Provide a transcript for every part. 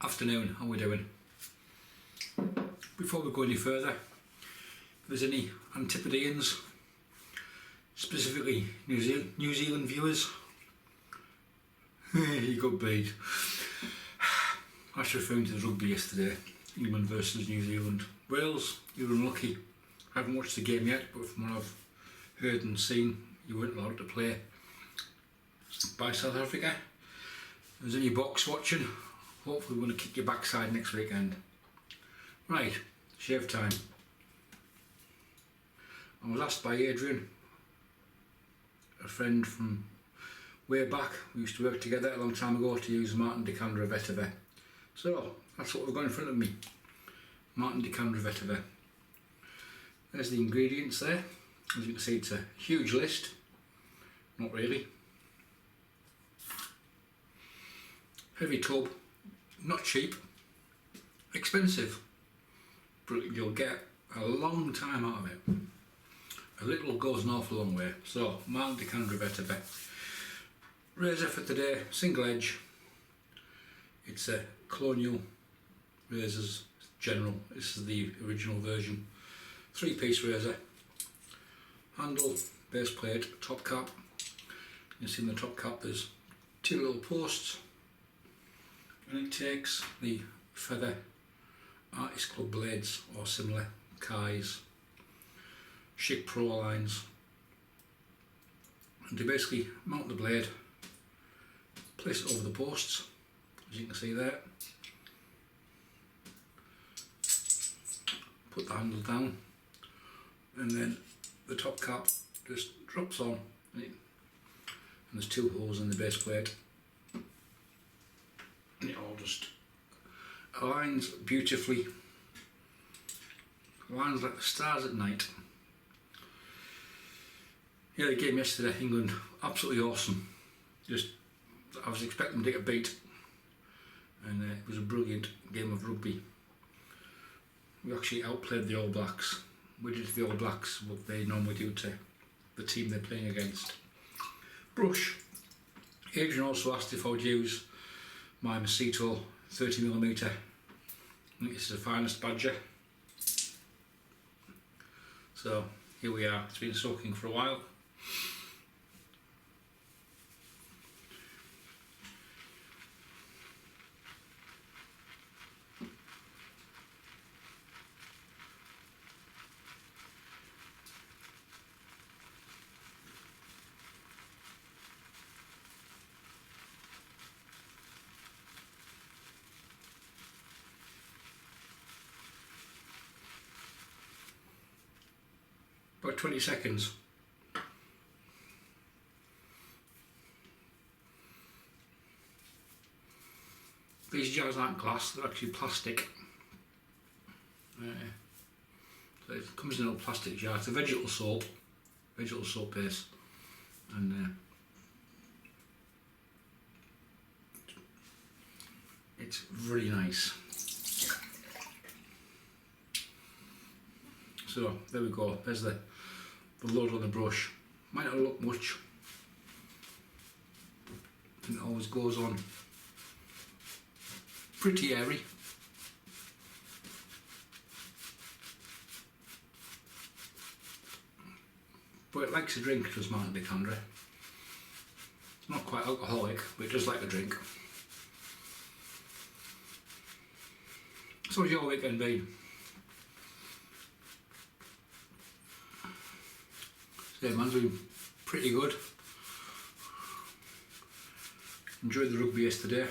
Afternoon, how are we doing? Before we go any further, if there's any Antipodeans, specifically New Zealand viewers, you got beat. I was referring to the rugby yesterday, England versus New Zealand. Wales, you were unlucky. I haven't watched the game yet, but from what I've heard and seen, you weren't allowed to play by South Africa. If there's any box watching, hopefully we're going to kick your backside next weekend. Right, shave time. I was asked by Adrian, a friend from way back, we used to work together a long time ago, to use Candre Vetiver. So that's what we've got in front of me, Candre Vetiver. There's the ingredients there. As you can see, it's a huge list. Not really. Heavy tub, not cheap, expensive, but you'll get a long time out of it. A little goes an awful long way. So, Candre Vetiver. Razor for today, single edge. It's a Colonial razors, general. This is the original version. 3-piece razor. Handle, base plate, top cap. You see in the top cap there's 2 little posts. And it takes the feather Artist Club blades or similar, Kai's, Chic Pro lines, and to basically mount the blade, place it over the posts, as you can see there, put the handle down, and then the top cap just drops on, and there's 2 holes in the base plate. And it all just aligns beautifully, aligns like the stars at night. Yeah, the game yesterday, England, absolutely awesome. I was expecting them to get a beat, and it was a brilliant game of rugby. We actually outplayed the All Blacks. We did to the All Blacks what they normally do to the team they're playing against. Brush. Adrian also asked if I would use my Maseto 30mm. I think this is the finest badger. So here we are, it's been soaking for a while. About 20 seconds. These jars aren't glass, they're actually plastic. So it comes in a little plastic jar. It's a vegetable soap base, and it's very nice. So there we go, there's the load on the brush. Might not look much, and it always goes on pretty airy. But it likes a drink, does Candre. It's not quite alcoholic, but it does like a drink. So how's your weekend been? Yeah, mine's been pretty good. Enjoyed the rugby yesterday.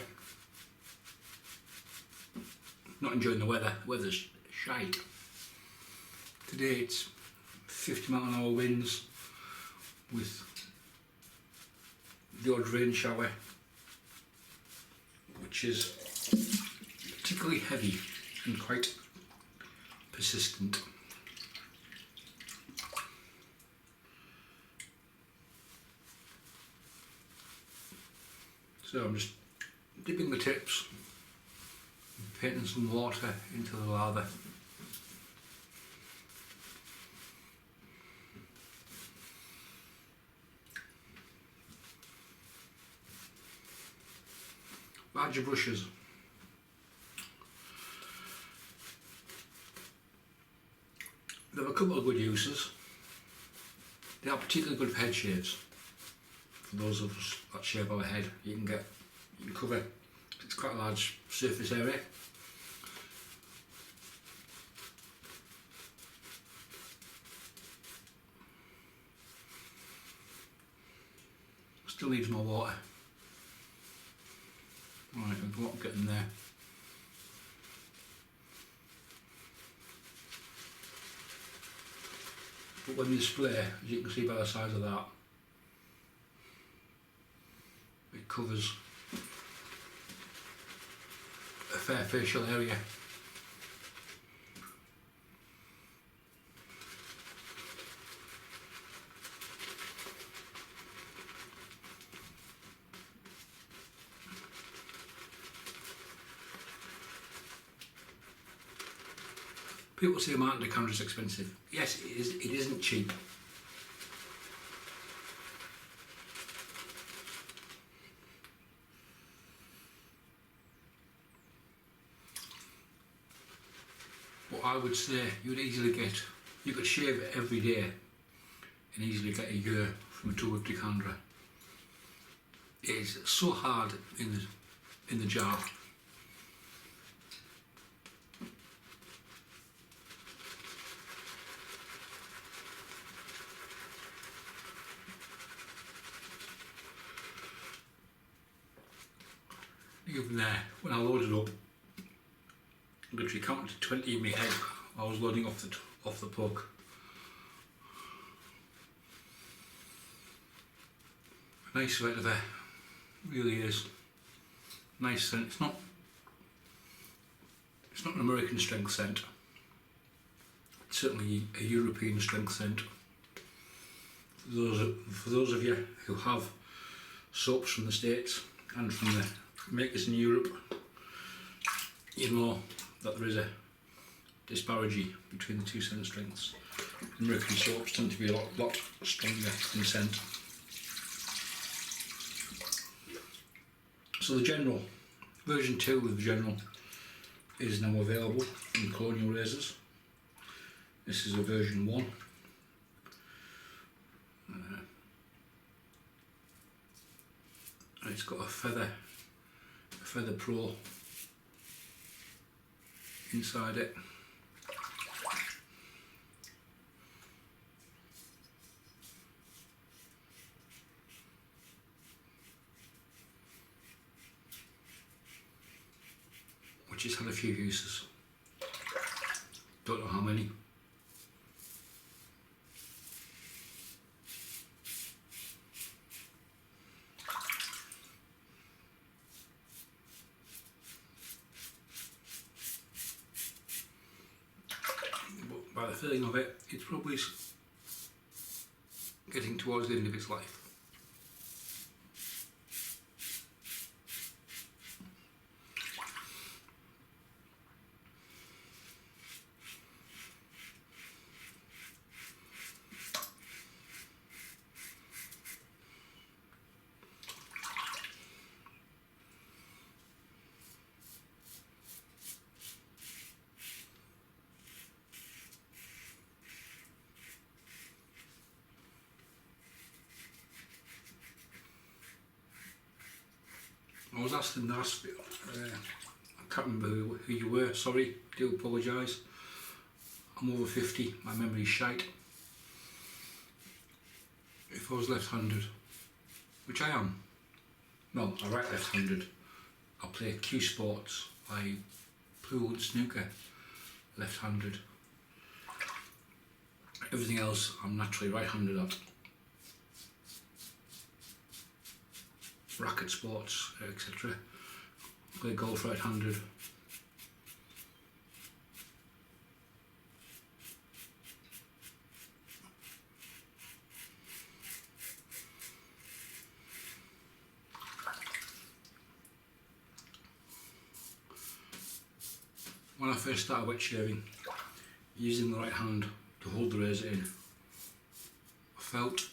Not enjoying the weather. The weather's shite. Today it's 50-mile-an-hour winds with the odd rain shower, which is particularly heavy and quite persistent. So I'm just dipping the tips and painting some water into the lather. Larger brushes. couple of good uses. They are particularly good for head shaves. For those of us that shave our head, you can cover, it's quite a large surface area. Still needs more water. Right, there's a lot getting there. But when you spray, as you can see by the size of that, it covers a fair facial area. People say Martin de Candre is expensive. Yes, it is. It isn't cheap. But I would say you could shave it every day and easily get a year from a tube of de Candre. It is so hard in the jar. Even there, when I loaded up, literally counted to 20 in my head. I was loading off the puck. A nice vetiver, really is. Nice scent. It's not an American strength scent. It's certainly a European strength scent. For those of you who have soaps from the States and from the makers in Europe, you know that there is a disparity between the two scent strengths. American soaps tend to be a lot stronger in scent. So the General, version 2 of the General is now available in Colonial razors. This is a version 1. And it's got a Feather Pro inside it. Which has had a few uses. Don't know how many. By the feeling of it, it's probably getting towards the end of its life. I was asked in the last video, I can't remember who you were, sorry, do apologise. I'm over 50, my memory's shite. If I was left-handed, which I am, no, I write left-handed, I play cue sports, I pool and snooker, left-handed. Everything else I'm naturally right-handed at. Racket sports, etc. Play golf right-handed. When I first started wet shaving, using the right hand to hold the razor in, I felt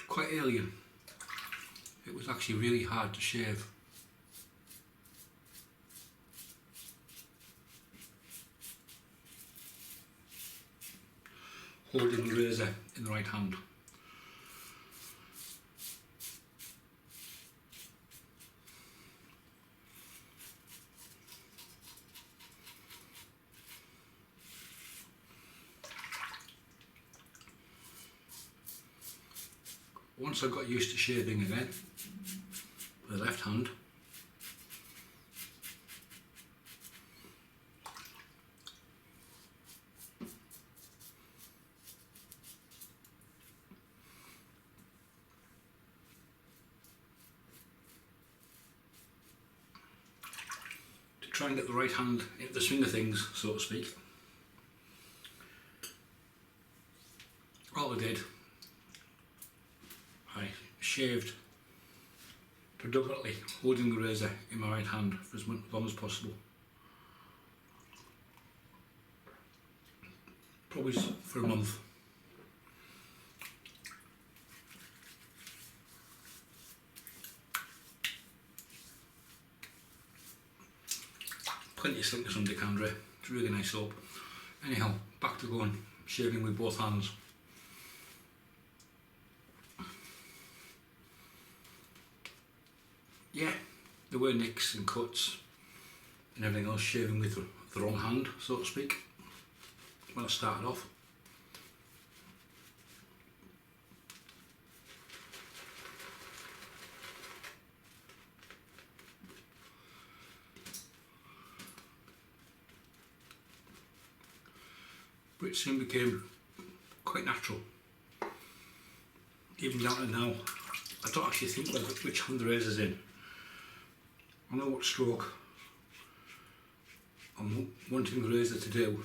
quite alien. It was actually really hard to shave. holding the razor in the right hand. Once I got used to shaving again with the left hand, to try and get the right hand into the swing of things, so to speak, all I did, I shaved predominantly holding the razor in my right hand for as long as possible. Probably for a month. Plenty of slickness under Candre, it's really nice soap. Anyhow, back to going shaving with both hands. Yeah, there were nicks and cuts and everything else shaving with the wrong hand, so to speak, when I started off. But it soon became quite natural. Even down to now, I don't actually think which hand the razor's in. I know what stroke I'm wanting the razor to do.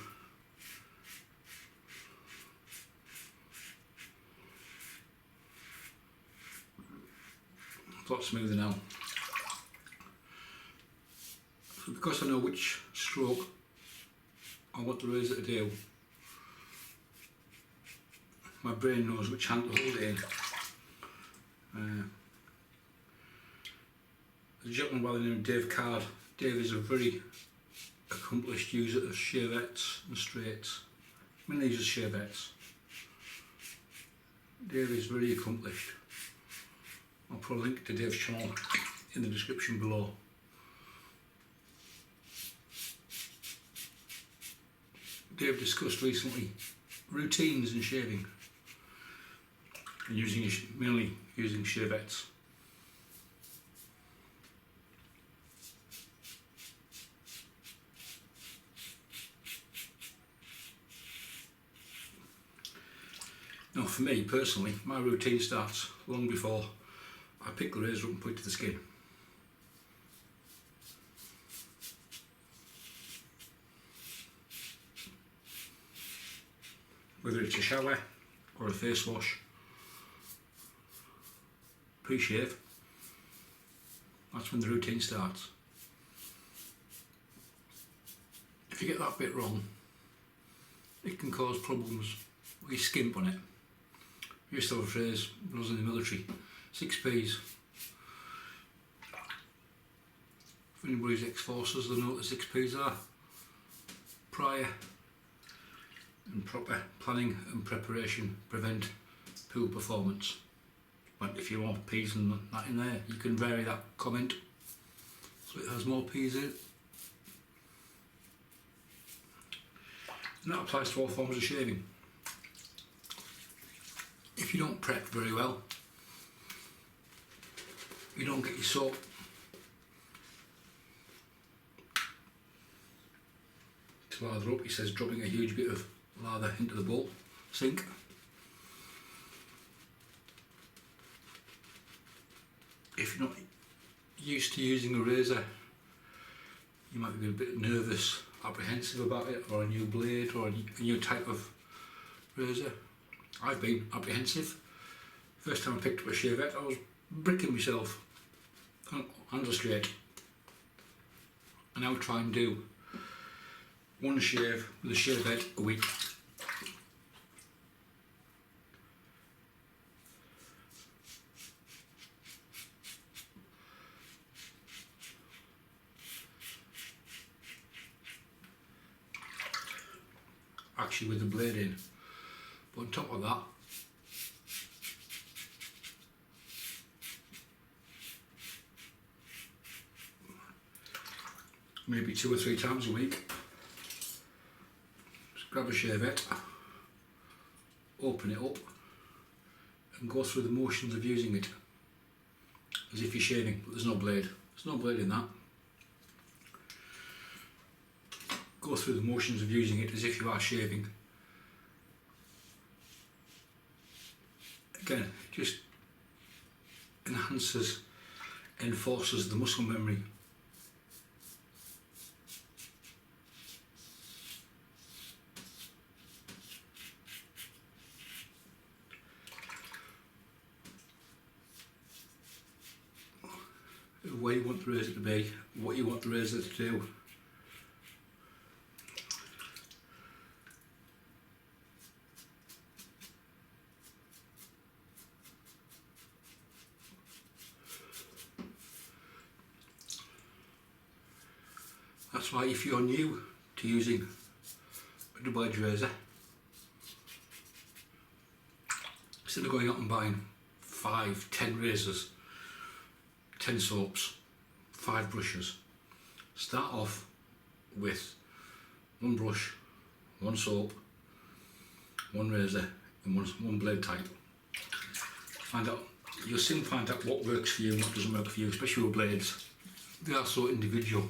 It's a lot smoother now. So because I know which stroke I want the razor to do, my brain knows which hand to hold it in. The gentleman by the name of Dave Card. Dave is a very accomplished user of shavettes and straights. Mainly uses shavettes. Dave is very accomplished. I'll put a link to Dave's channel in the description below. Dave discussed recently routines in shaving and mainly using shavettes. Now for me personally, my routine starts long before I pick the razor up and put it to the skin. Whether it's a shower or a face wash, pre-shave, that's when the routine starts. If you get that bit wrong, it can cause problems with your skimp on it. I used to have a phrase when I was in the military, 6Ps. If anybody's ex-forces, they'll know what the 6Ps are. Prior and proper planning and preparation prevent poor performance. But if you want P's and that in there, you can vary that comment so it has more P's in it. And that applies to all forms of shaving. If you don't prep very well, you don't get your soap to lather up. He says dropping a huge bit of lather into the bowl sink. If you're not used to using a razor, you might be a bit nervous, apprehensive about it, or a new blade or a new type of razor. I've been apprehensive. First time I picked up a shavette, I was bricking myself, handle straight. I now try and do one shave with a shavette a week. Actually with the blade in, But on top of that, maybe 2 or 3 times a week, just grab a shavette, open it up and go through the motions of using it as if you're shaving, but there's no blade. There's no blade in that. Go through the motions of using it as if you are shaving. Again, it just enhances, enforces the muscle memory. Where you want the razor to be, what you want the razor to do. That's why if you're new to using a double-edged razor, instead of going out and buying 5, 10 razors, 10 soaps, 5 brushes, start off with 1 brush, 1 soap, 1 razor and one blade type. You'll soon find out what works for you and what doesn't work for you, especially with blades. They are so individual.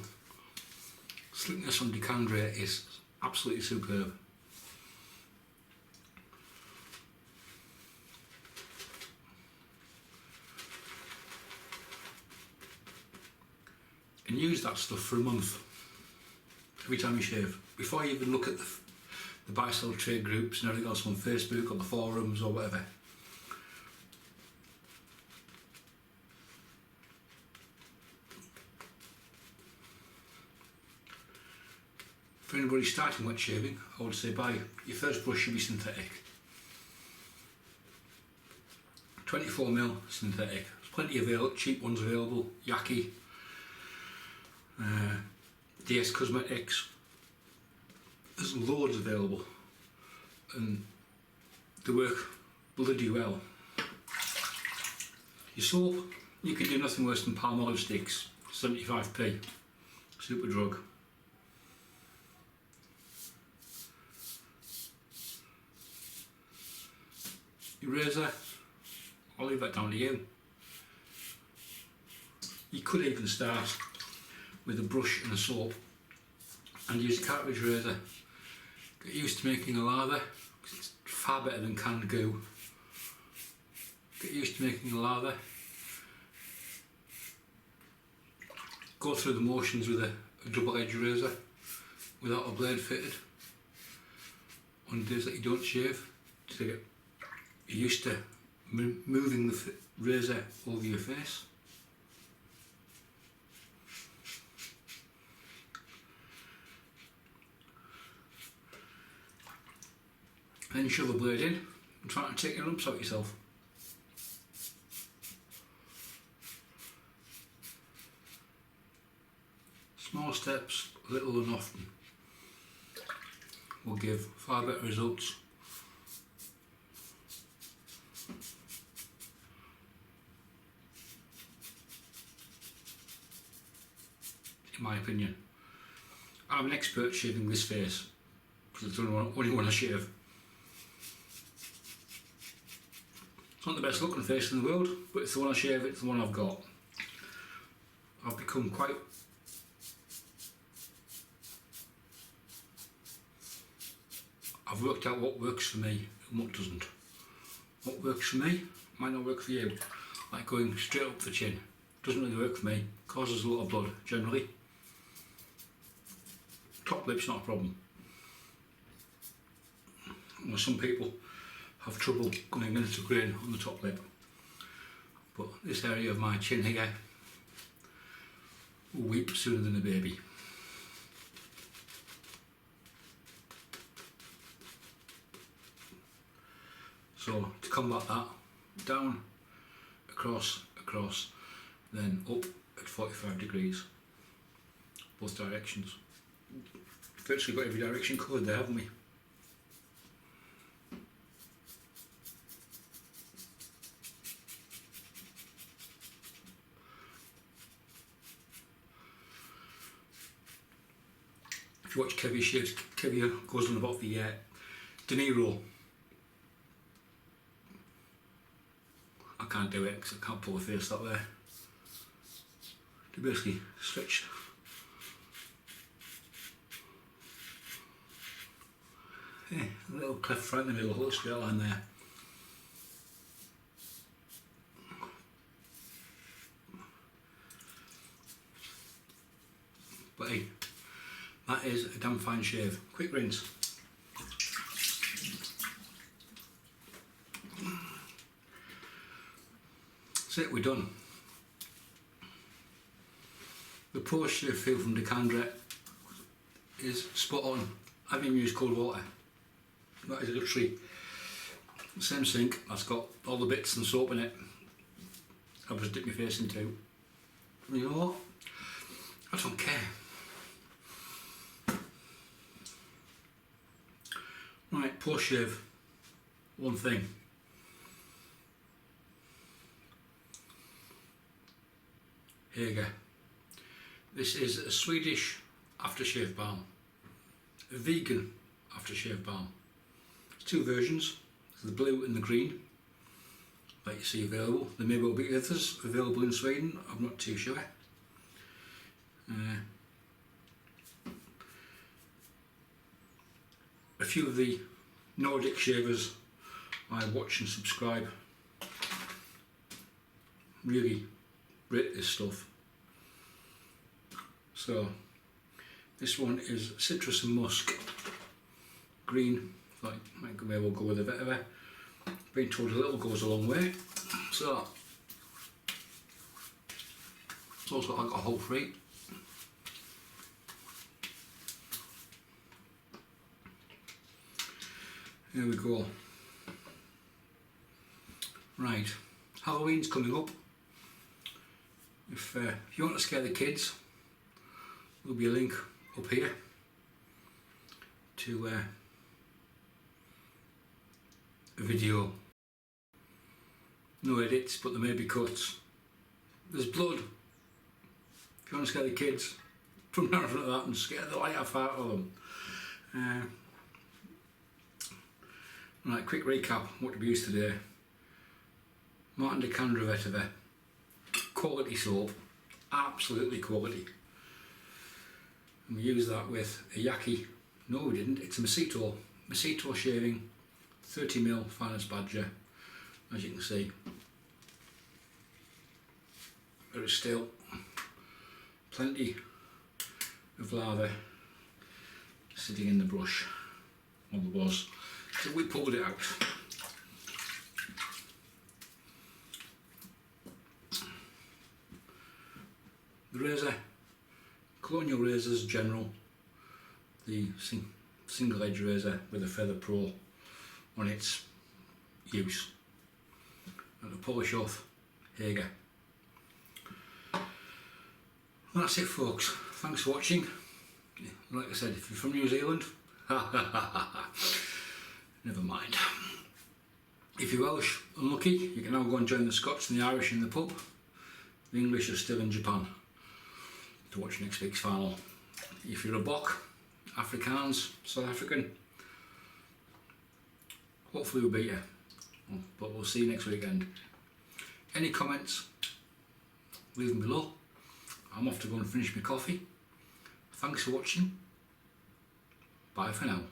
Slickness on Candre is absolutely superb. And use that stuff for a month, every time you shave, before you even look at the buy-sell trade groups and everything else on Facebook or the forums or whatever. For anybody starting wet shaving, I would say buy your first brush should be synthetic. 24mm synthetic. There's plenty of cheap ones available. Yaki, DS Cosmetics. There's loads available, and they work bloody well. Your soap, you can do nothing worse than Palmolive sticks, 75p, super drug. Your razor, I'll leave that down to you. You could even start with a brush and a soap and use a cartridge razor. Get used to making a lather, because it's far better than canned goo. Get used to making a lather. Go through the motions with a double-edged razor without a blade fitted on days that you don't shave, to get used to moving the razor over your face. Then shove the blade in and try to take your lumps out yourself. Small steps, little and often, will give far better results. In my opinion. I'm an expert shaving this face, because it's the only one I shave. It's not the best looking face in the world, but it's the one I shave, it's the one I've got. I've become quite I've worked out what works for me and what doesn't. What works for me might not work for you. Like going straight up the chin. Doesn't really work for me. Causes a lot of blood, generally. Top lip's not a problem. Well, some people have trouble going into grain on the top lip. But this area of my chin here will weep sooner than a baby. So to combat that, down, across, then up at 45 degrees, both directions. Virtually got every direction covered there, haven't we? If you watch Kevy shaves, Kevy goes on about the De Niro. I can't do it because I can't pull the face up there. To basically stretch. Yeah, a little cleft right in the middle, a little straight line there. But hey, that is a damn fine shave. Quick rinse. That's it, we're done. The post shave feel from the Candre is spot on. I haven't used cold water. That is literally the same sink that's got all the bits and soap in it. I'll just dip my face into. You know what? I don't care. Right, post shave. One thing. Hega. This is a Swedish aftershave balm. A vegan aftershave balm. There's two versions. There's the blue and the green. Like you see available. There may well be others available in Sweden. I'm not too sure. A few of the Nordic shavers I watch and subscribe really rate this stuff. So this one is citrus and musk. Green, like might may well go with a vetiver. Being told a little goes a long way. So it's also got alcohol free. Here we go. Right, Halloween's coming up. If you want to scare the kids, there'll be a link up here to a video. No edits, but there may be cuts. There's blood. If you want to scare the kids, from down in front of that and scare the life out of them. Right, quick recap what we used today. Martin de Candre Vetiver. Quality soap, absolutely quality. And we use that with a Yaki. No, we didn't. It's a Maseto shaving, 30mm finest badger, as you can see. There is still plenty of lather sitting in the brush, or there was. So we pulled it out. The razor, Colonial razors general, the single edge razor with a Feather Pro on its use, and the polish off Hega. That's it folks, thanks for watching. Like I said, if you're from New Zealand, never mind. If you're Welsh, unlucky, you can now go and join the Scots and the Irish in the pub. The English are still in Japan to watch next week's final. If you're a Bok, Afrikaans, South African, hopefully we'll beat you, but we'll see you next weekend. Any comments, leave them below. I'm off to go and finish my coffee. Thanks for watching. Bye for now.